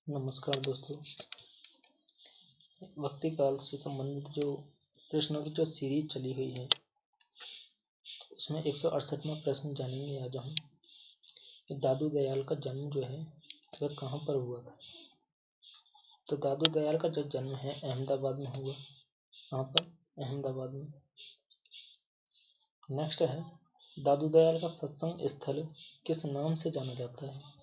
नमस्कार दोस्तों। भक्ति काल से संबंधित जो प्रश्नों की जो सीरीज चली हुई है उसमें 168वां प्रश्न जानेंगे आज हम कि दादू दयाल का जन्म जो है वह कहाँ पर हुआ था। तो दादू दयाल का जो जन्म है अहमदाबाद में हुआ। कहाँ पर? अहमदाबाद में। नेक्स्ट है दादू दयाल का सत्संग स्थल किस नाम से जाना जाता है।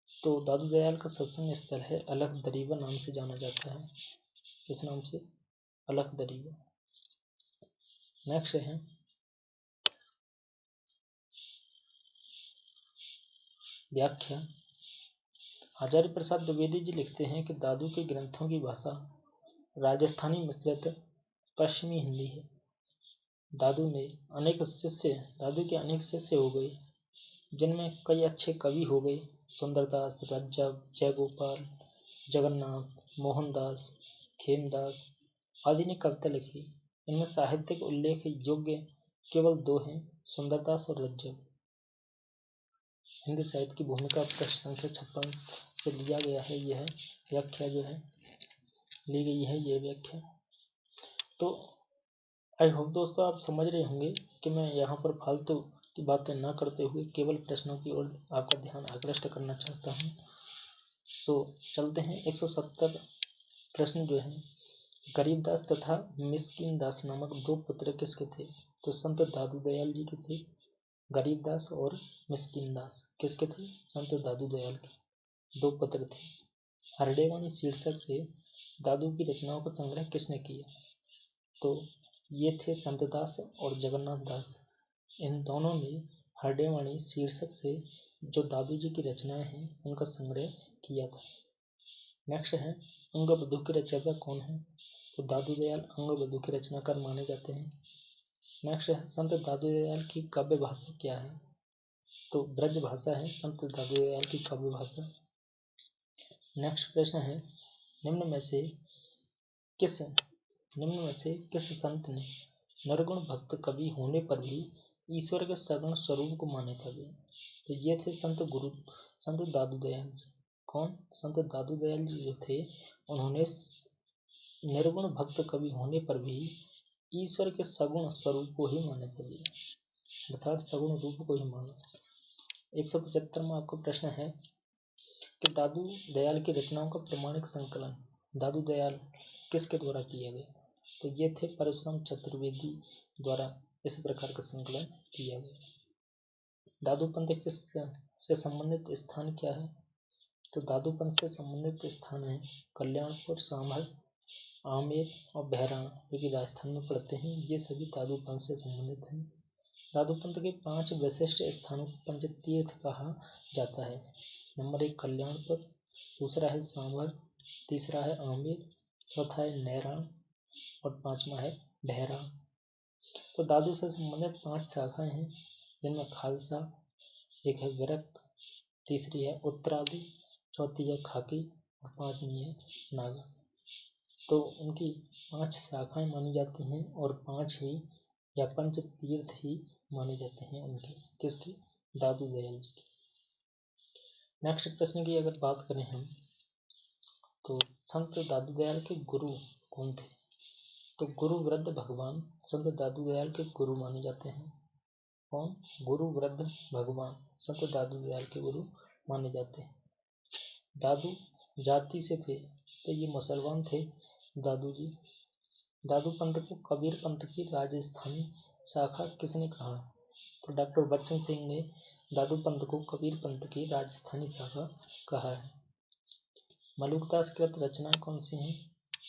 तो दादू दयाल का सत्संग स्थल है अलख दरीबा नाम से जाना जाता है। किस नाम से? अलख दरीबा। नेक्स्ट है व्याख्या। आचार्य प्रसाद द्विवेदी जी लिखते हैं कि दादू के ग्रंथों की भाषा राजस्थानी मिश्रित पश्चिमी हिंदी है। दादू के अनेक शिष्य हो गए जिनमें कई अच्छे कवि हो गए। सुंदरदास, रज्जब, जयगोपाल, जगन्नाथ, मोहनदास, खेमदास आदि ने कविता लिखी। इनमें साहित्यिक उल्लेख योग्य केवल दो हैं, सुंदरदास और रज्जब। हिंदी साहित्य की भूमिका पृष्ठ संख्या 56 से लिया गया है। यह व्याख्या जो है ली गई है, यह व्याख्या। तो आई होप दोस्तों आप समझ रहे होंगे कि मैं यहाँ पर फालतू की बातें न करते हुए केवल प्रश्नों की ओर आपका ध्यान आकृष्ट करना चाहता हूँ। तो चलते हैं। 170 प्रश्न जो है, गरीबदास तथा मिस्किन दास नामक दो पुत्र किसके थे। तो संत दादू दयाल जी के थे। गरीबदास और मिस्किन दास किसके थे? संत दादू दयाल के दो पुत्र थे। हरडेवाणी शीर्षक से दादू की रचनाओं का संग्रह किसने किया। तो ये थे संत दास और जगन्नाथ दास। इन दोनों ने हरडेवाणी शीर्षक से जो दादू जी की रचनाएं हैं उनका संग्रह किया था। नेक्स्ट है अंगबधू की रचयिता कौन है। तो दादू दयाल अंगबधू के रचनाकार माने जाते हैं। नेक्स्ट है संत दादू दयाल की काव्य भाषा क्या है। तो ब्रज भाषा है संत दादू दयाल की काव्य भाषा। नेक्स्ट प्रश्न है निम्न में से किस संत ने निर्गुण भक्त कवि होने पर भी ईश्वर के सगुण स्वरूप को मान्यता दी। तो ये थे संत दादू दयाल जी। कौन? संत दादू दयाल जी जो थे उन्होंने निर्गुण भक्त कवि होने पर भी ईश्वर के सगुण स्वरूप को ही मान्यता दी, अर्थात सगुण रूप को ही माना। 175वां आपका प्रश्न है कि दादू दयाल की रचनाओं का प्रमाणिक संकलन दादू दयाल किसके द्वारा किया गया। तो ये थे परशुराम चतुर्वेदी द्वारा इस प्रकार का संकलन किया गया। दादू पंथ से संबंधित स्थान क्या है। तो दादू पंथ से संबंधित स्थान है कल्याणपुर, सांभर, आमेर और बहराना, जो कि राजस्थान में पड़ते हैं। ये सभी दादू पंथ से संबंधित हैं। दादू पंथ के 5 विशिष्ट स्थानों को पंचतीर्थ कहा जाता है। नंबर 1 कल्याणपुर, दूसरा है सांभर, तीसरा है आमेर, चौथा है नैराण और 5वां है बहरा। तो दादू से संबंधित 5 शाखाएं हैं जिनमें खालसा, एक है विरक्त, तीसरी है उत्तरादि, चौथी है खाकी और 5वीं है नागा। तो उनकी 5 शाखाएं मानी जाती हैं और 5 ही या पंच तीर्थ ही माने जाते हैं उनके। किसकी? दादू दयाल जी की। नेक्स्ट प्रश्न की अगर बात करें हम तो संत दादू दयाल के गुरु कौन थे। तो गुरु वृद्ध भगवान संत दादू दयाल के गुरु माने जाते हैं। कौन? गुरु वृद्ध भगवान संत दादू दयाल के गुरु माने जाते हैं। दादू जाति से थे तो ये मुसलमान थे दादू जी। दादू पंथ को कबीर पंथ की राजस्थानी शाखा किसने कहा। तो डॉक्टर बच्चन सिंह ने दादू पंथ को कबीर पंथ की राजस्थानी शाखा कहा है। मलुकदास कृत रचनाएं कौन सी हैं।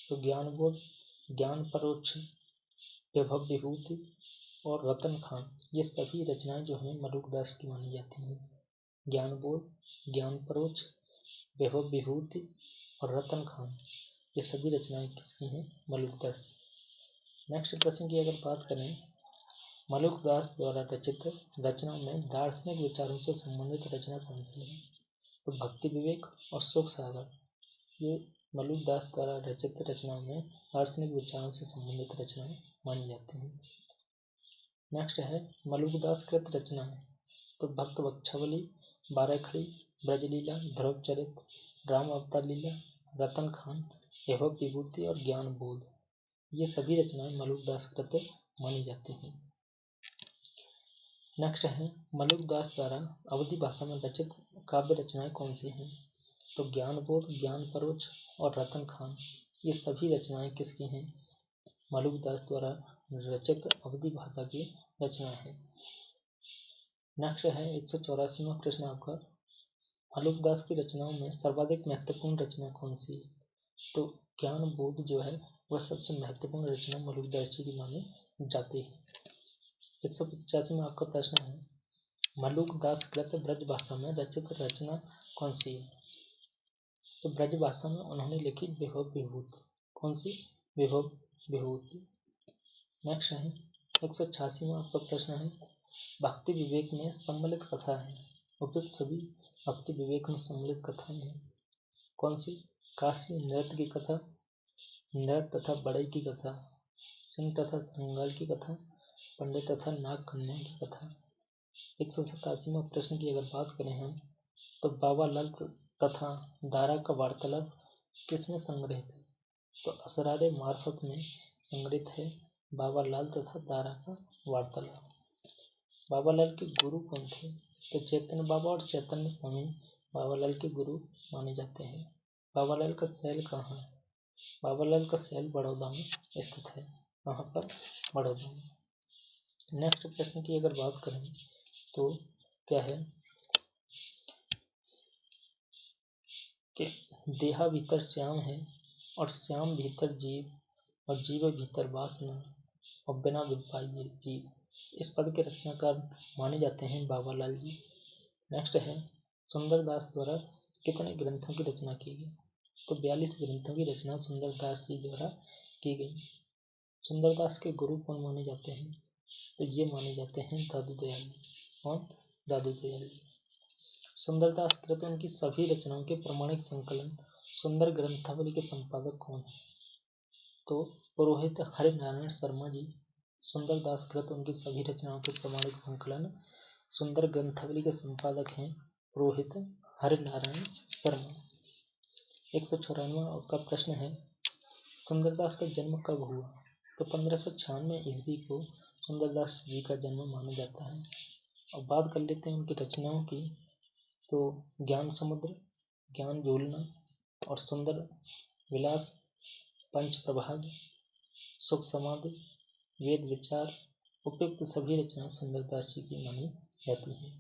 तो ज्ञानबोध, ज्ञान परोक्ष, वैभव विभूति और रतन खान, ये सभी रचनाएं जो हैं मलुकदास की मानी जाती हैं। ज्ञानबोध, ज्ञान परोक्ष, वैभव विभूति और रतन खान, ये सभी रचनाएं किसकी हैं? मलुकदास। नेक्स्ट प्रश्न की अगर बात करें मलुकदास द्वारा रचित रचनाओं में दार्शनिक विचारों से संबंधित रचना कौन सी है। तो भक्ति विवेक और सुख सागर, ये मलुकदास द्वारा रचित रचनाओं में दार्शनिक विचारों से संबंधित रचनाएं मानी जाती हैं। नेक्स्ट है मलुकदास कृत रचनाएं। तो भक्त वक्षावली, बारहखड़ी, ब्रजलीला, ध्रुव चरित, राम अवतार लीला, रतन खान, वैभव विभूति और ज्ञान बोध, ये सभी रचनाएं मलुकदास कृत मानी जाती हैं। नेक्स्ट है मलुकदास द्वारा अवधी भाषा में रचित काव्य रचनाएं कौन सी हैं? तो ज्ञान बोध, ज्ञान परोच और रतन खान, ये सभी रचनाएं किसकी हैं? मलुकदास द्वारा रचित अवधी भाषा की रचना है। नेक्स्ट है 184वां प्रश्न आपका, मलुकदास की रचनाओं में सर्वाधिक महत्वपूर्ण रचना कौन सी है? तो ज्ञान बोध जो है वह सबसे महत्वपूर्ण रचना मलुकदास जी की मानी जाती है। 185 में आपका प्रश्न है, मलुकदास कृत ब्रज भाषा में रचित रचना कौन सी है? तो ब्रज भाषा में उन्होंने लिखी वैभव विभूति। कौन सी? वैभव विभूति। नेक्स्ट है 186 में आपका प्रश्न है, भक्ति विवेक में सम्मिलित कथा है, उपयुक्त सभी भक्ति विवेक में सम्मिलित कथाएं हैं। कौन सी? काशी नृत्य की कथा, नृत्य तथा बड़ई की कथा, सिंह तथा श्रृंगार की कथा, पंडित तथा नाग कन्या की कथा। 187वां प्रश्न की अगर बात करें हम, तो बाबा लाल तथा दारा का वार्तालाप किसमें संग्रहित है? तो असरारे मार्फत में संग्रहित है बाबा लाल तथा दारा का वार्तालाप। बाबा लाल के गुरु कौन थे? तो चैतन्य बाबा और चैतन्य स्वामी बाबा लाल के गुरु माने जाते हैं। बाबा लाल का शैल कहाँ है? बाबा लाल का शैल बड़ौदा में स्थित है। कहाँ पर? बड़ौदा में। नेक्स्ट प्रश्न की अगर बात करें तो क्या है कि देहा भीतर श्याम है और श्याम भीतर जीव और जीव भीतर वासना और बिना विपाई जीव, इस पद के रचनाकार माने जाते हैं बाबा लाल जी। नेक्स्ट है सुंदरदास द्वारा कितने ग्रंथों की रचना की गई? तो 42 ग्रंथों की रचना सुंदरदास जी द्वारा की गई। सुंदरदास के गुरु कौन माने जाते हैं? तो ये माने जाते हैं दादू दयाल जी। कौन? दादू दयाल जी। सुंदरदास कृत उनकी सभी रचनाओं के प्रमाणिक संकलन सुंदर ग्रंथावली के संपादक कौन है? तो पुरोहित हरिनारायण शर्मा जी सुंदरदास कृत उनकी सभी रचनाओं के प्रमाणिक संकलन सुंदर ग्रंथावली के संपादक हैं पुरोहित हरिनारायण शर्मा। 194 का प्रश्न है, सुंदरदास का जन्म कब हुआ? तो 1596 ईस्वी को सुंदरदास जी का जन्म माना जाता है। अब बात कर लेते हैं उनकी रचनाओं की। तो ज्ञान समुद्र, ज्ञान झूलना और सुंदर विलास, पंच प्रभाग, सुख समाधि, वेद विचार, उपयुक्त सभी रचनाएं सुंदरदास जी की मानी जाती हैं।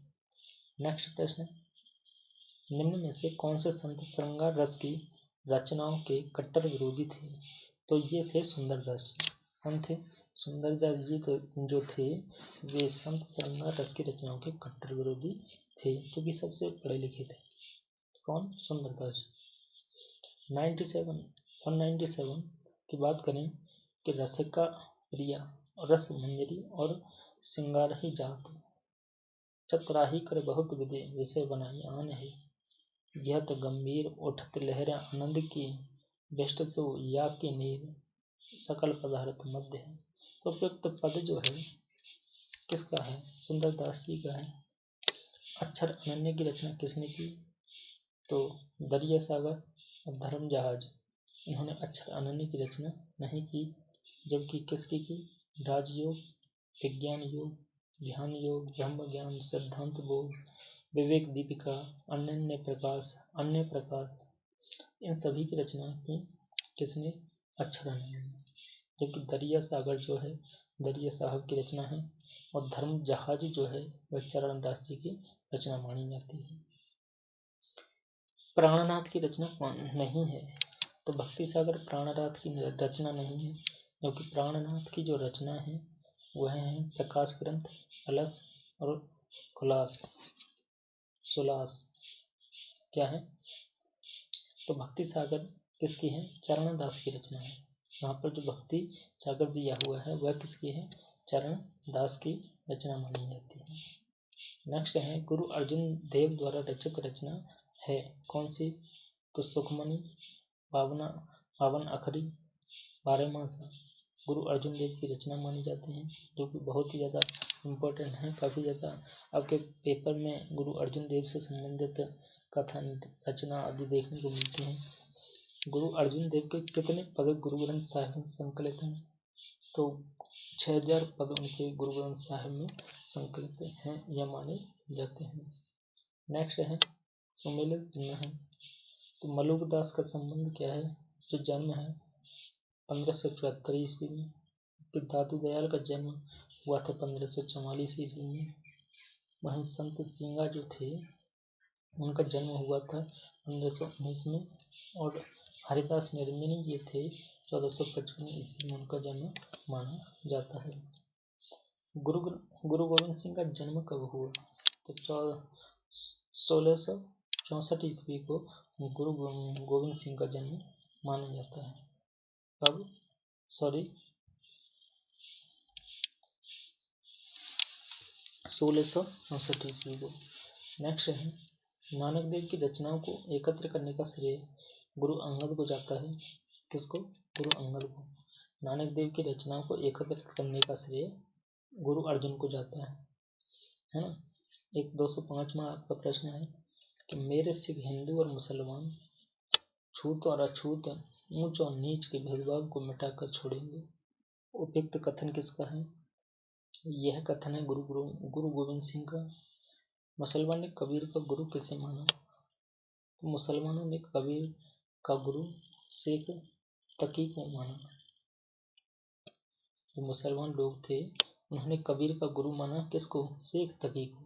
नेक्स्ट प्रश्न, निम्न में से कौन से संत श्रृंगार रस की रचनाओं के कट्टर विरोधी थे? तो ये थे सुंदरदास जी। कौन थे? सुंदरदास जी तो जो थे वे संत श्रृंगार रस की रचनाओं के कट्टर विरोधी थे, क्योंकि सबसे पढ़े लिखे थे। कौन? सुंदरदास। 197 की बात करें कि रसिका प्रिया, रस मंजरी और सिंगार ही जात, चतुराही कर बहुत विधि विषय बनाई आन है, यह तो गंभीर उठत लहर आनंद की, व्यष्ट सो या की नीर, सकल पदार्थ मध्य है। तो उपयुक्त पद जो है किसका है? सुंदरदास जी का है। अक्षर अनन्य की रचना किसने की? तो दरिया सागर और धर्म जहाज, इन्होंने अक्षर अनन्य की रचना नहीं की, जबकि किसकी की? राजयोग, विज्ञान योग, ध्यान योग, ब्रह्म ज्ञान, सिद्धांत बोध, विवेक दीपिका, अन्य प्रकाश, इन सभी की रचना की किसने? अक्षर अनन्य। जबकि दरिया सागर जो है दरिया साहब की रचना है और धर्म जहाज जो है वह चरण दास जी की रचना मानी जाती है। प्राणनाथ की रचना नहीं है, तो भक्ति सागर प्राणनाथ की रचना नहीं है, क्योंकि प्राणनाथ की जो रचना है वह है प्रकाश ग्रंथ, अलस और खुलास सुलास। क्या है? तो भक्ति सागर किसकी है? चरण दास की रचना है। यहाँ पर जो भक्ति सागर दिया हुआ है वह किसकी है? चरण दास की रचना मानी जाती है। नेक्स्ट है गुरु अर्जुन देव द्वारा रचित रचना है कौन सी? तो सुखमणि, पावन अखरी, बारहमासा, गुरु अर्जुन देव की रचना मानी जाती है, जो कि बहुत ही ज़्यादा इम्पोर्टेंट है। काफ़ी ज़्यादा आपके पेपर में गुरु अर्जुन देव से संबंधित कथन, रचना आदि देखने को मिलते हैं। गुरु अर्जुन देव के कितने पद गुरु ग्रंथ साहिब में संकलित हैं? तो 6000 पद उनके गुरु ग्रंथ साहिब में संकलित हैं या माने जाते हैं। नेक्स्ट है सुमेलित जन्म है। तो मलुकदास का संबंध क्या है? जो जन्म है 1574 ईस्वी में। कि दादू दयाल का जन्म हुआ था 1544 ईस्वी में। वहीं संत सिंगा जो थे उनका जन्म हुआ था 1519 में। और हरिदास निरंजनी जी थे 1455 ईस्वी में उनका जन्म माना जाता है। गुरु गोविंद सिंह का जन्म कब हुआ? तो 1664 ईस्वी को गुरु गोविंद सिंह का जन्म माना जाता है। कब? 1664 ईस्वी को। नेक्स्ट है नानक देव की रचनाओं को एकत्र करने का श्रेय गुरु अंगद को जाता है। किसको? गुरु अंगद को। नानक देव की रचनाओं को एकत्र करने का श्रेय गुरु अर्जुन को जाता है ना। एक 205वां आपका प्रश्न है कि मेरे सिख हिंदू और मुसलमान छूत और अछूत, ऊंच और नीच के भेदभाव को मिटाकर छोड़ेंगे। उपयुक्त कथन किसका है? यह कथन है गुरु गोविंद सिंह का। मुसलमान ने कबीर का गुरु किसे माना? तो मुसलमानों ने कबीर का गुरु शेख तकी को माना। जो मुसलमान लोग थे उन्होंने कबीर का गुरु माना किसको? शेख तकी को।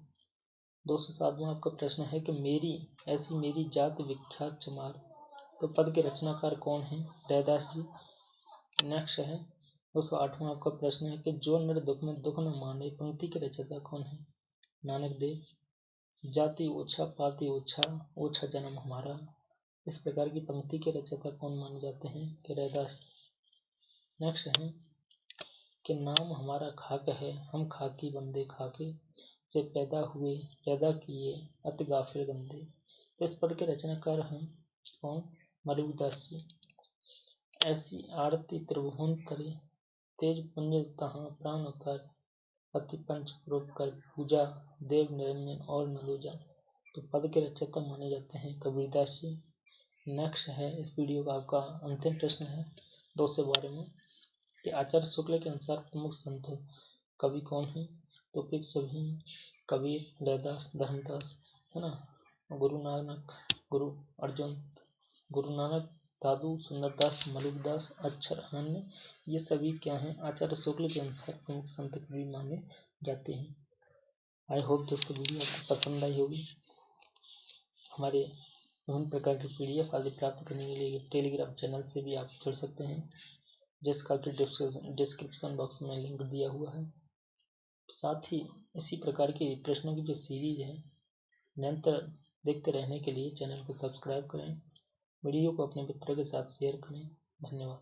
207वां आपका प्रश्न है कि ऐसी मेरी जात विख्यात चमार। तो पद के रचनाकार कौन है? रैदास जी। नेक्स्ट है 208वां आपका प्रश्न है कि जो नर दुख में दुख न माने, पंक्ति के रचयिता कौन है? नानक देव। जाति ओछा पाति ओछा, ओछा जन्म हमारा। इस प्रकार की पंक्ति के रचयिता कौन माने जाते हैं? कि रैदास। नेक्स्ट है कि नाम हमारा खाक है, हम खाकी बंदे खाके से पैदा हुए, पैदा किए अति गाफिल गंदे। तो इस पद के रचनाकार हैं कौन? मलुकदास जी। ऐसी आरती त्रिभुवन तरे, तेज पुंज तहाँ प्राण उतारे, अति पंच रूप कर पूजा, देव निरंजन और नलोजा। तो पद के रचयिता माने जाते हैं कबीरदास जी। नेक्स्ट है इस वीडियो का आपका अंतिम प्रश्न है 212 में कि आचार्य शुक्ल के अनुसार प्रमुख संत कवि कौन है? तो पिक सभी कबीर, रैदास, धर्मदास है ना। गुरु नानक, गुरु अर्जुन, गुरु नानक, दादू, सुंदरदास, मलुकदास, अक्षर अनन्य, ये सभी क्या हैं? आचार्य शुक्ल के अनुसार प्रमुख संत कवि माने जाते हैं। आई होप दोस्तों वीडियो आपको पसंद आई होगी। हमारे विभिन्न प्रकार के PDF आदि प्राप्त करने के लिए टेलीग्राम चैनल से भी आप जुड़ सकते हैं, जिसका कि डिस्क्रिप्शन बॉक्स में लिंक दिया हुआ है। साथ ही इसी प्रकार की प्रश्नों की जो सीरीज है निरंतर देखते रहने के लिए चैनल को सब्सक्राइब करें, वीडियो को अपने मित्रों के साथ शेयर करें। धन्यवाद।